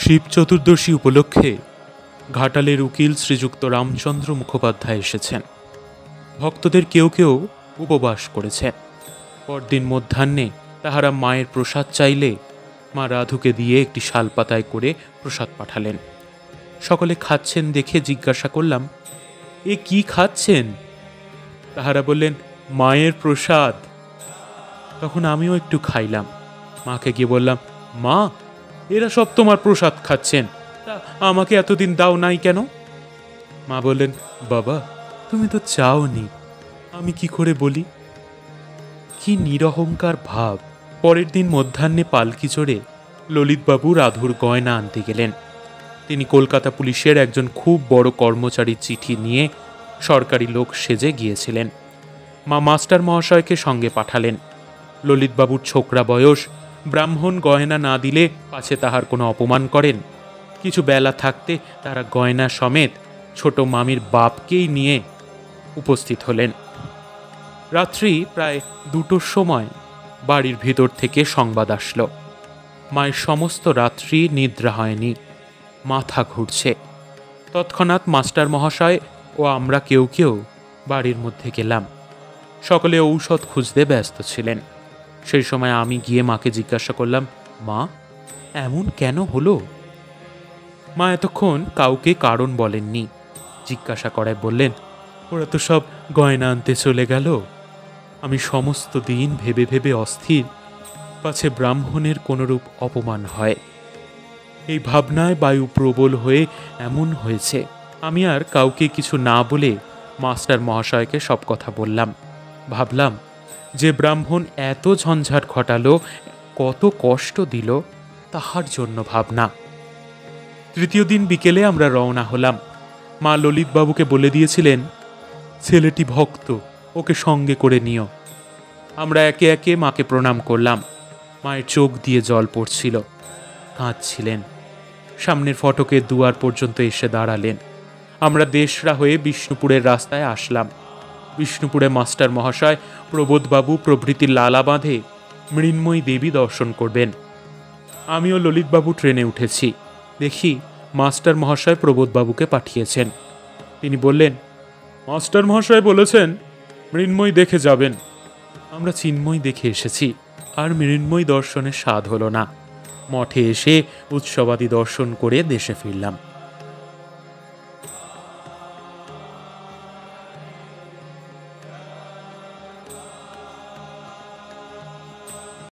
শিব চতুর্দশী উপলক্ষে ঘাটালের উকিল শ্রীযুক্ত রামচন্দ্র মুখোপাধ্যায় এসেছেন। ভক্তদের কেউ কেউ উপবাস করেছে। পরদিন মধ্যাহ্নে তাহারা মায়ের প্রসাদ চাইলে মা রাধুকে দিয়ে একটি শালপাতায় করে প্রসাদ পাঠালেন। সকলে খাচ্ছেন দেখে জিজ্ঞাসা করলাম, এ কি খাচ্ছেন? তাহারা বললেন, মায়ের প্রসাদ। তখন আমিও একটু খাইলাম। মাকে গিয়ে বললাম, মা, এরা সব তোমার প্রসাদ খাচ্ছেন, তা আমাকে এতদিন দাও নাই কেন? মা বললেন, বাবা, তুমি তো চাওনি, আমি কি করে বলি? কি নিরহংকার ভাব! পরের দিন মধ্যাহ্নে পালকি চড়ে ললিতবাবু রাধুর গয়না আনতে গেলেন। তিনি কলকাতা পুলিশের একজন খুব বড় কর্মচারীর চিঠি নিয়ে সরকারি লোক সেজে গিয়েছিলেন। মা মাস্টার মহাশয়কে সঙ্গে পাঠালেন। ললিতবাবুর ছোকরা বয়স, ব্রাহ্মণ গয়না না দিলে পাছে তাহার কোনো অপমান করেন। কিছু বেলা থাকতে তারা গয়না সমেত ছোট মামির বাপকেই নিয়ে উপস্থিত হলেন। রাত্রি প্রায় 2টোর সময় বাড়ির ভিতর থেকে সংবাদ আসলো, মায়ের সমস্ত রাত্রি নিদ্রা হয়নি, মাথা ঘুরছে। তৎক্ষণাৎ মাস্টার মহাশয় ও আমরা কেউ কেউ বাড়ির মধ্যে গেলাম। সকলে ঔষধ খুঁজতে ব্যস্ত ছিলেন। সেই সময় আমি গিয়ে মাকে জিজ্ঞাসা করলাম, মা, এমন কেন হলো? মা এতক্ষণ কাউকে কারণ বলেননি। জিজ্ঞাসা করায় বললেন, ওরা তো সব গয়না আনতে চলে গেল। আমি সমস্ত দিন ভেবে ভেবে অস্থির, পাছে ব্রাহ্মণের কোনরূপ অপমান হয়। এই ভাবনায় বায়ু প্রবল হয়ে এমন হয়েছে। আমি আর কাউকে কিছু না বলে মাস্টার মহাশয়কে সব কথা বললাম। ভাবলাম, যে ব্রাহ্মণ এত ঝঞ্ঝাট ঘটালো, কত কষ্ট দিল, তাহার জন্য ভাবনা। তৃতীয় দিন বিকেলে আমরা রওনা হলাম। মা ললিতবাবুকে বলে দিয়েছিলেন, ছেলেটি ভক্ত, ওকে সঙ্গে করে নিও। আমরা একে একে মাকে প্রণাম করলাম। মায়ের চোখ দিয়ে জল পড়ছিল, কাঁদছিলেন। সামনের ফটকের দুয়ার পর্যন্ত এসে দাঁড়ালেন। আমরা দেশরা হয়ে বিষ্ণুপুরের রাস্তায় আসলাম। বিষ্ণুপুরে মাস্টার মহাশয়, প্রবোধবাবু প্রভৃতি লালা বাঁধে মৃন্ময়ী দেবী দর্শন করবেন। আমিও ললিতবাবু ট্রেনে উঠেছি। দেখি মাস্টার মহাশয় প্রবোধবাবুকে পাঠিয়েছেন। তিনি বললেন, মাস্টার মহাশয় বলেছেন মৃন্ময়ী দেখে যাবেন। আমরা চিন্ময়ী দেখে এসেছি, আর মৃন্ময়ী দর্শনের স্বাদ হলো না। মঠে এসে উৎসবাদি দর্শন করে দেশে ফিরলাম।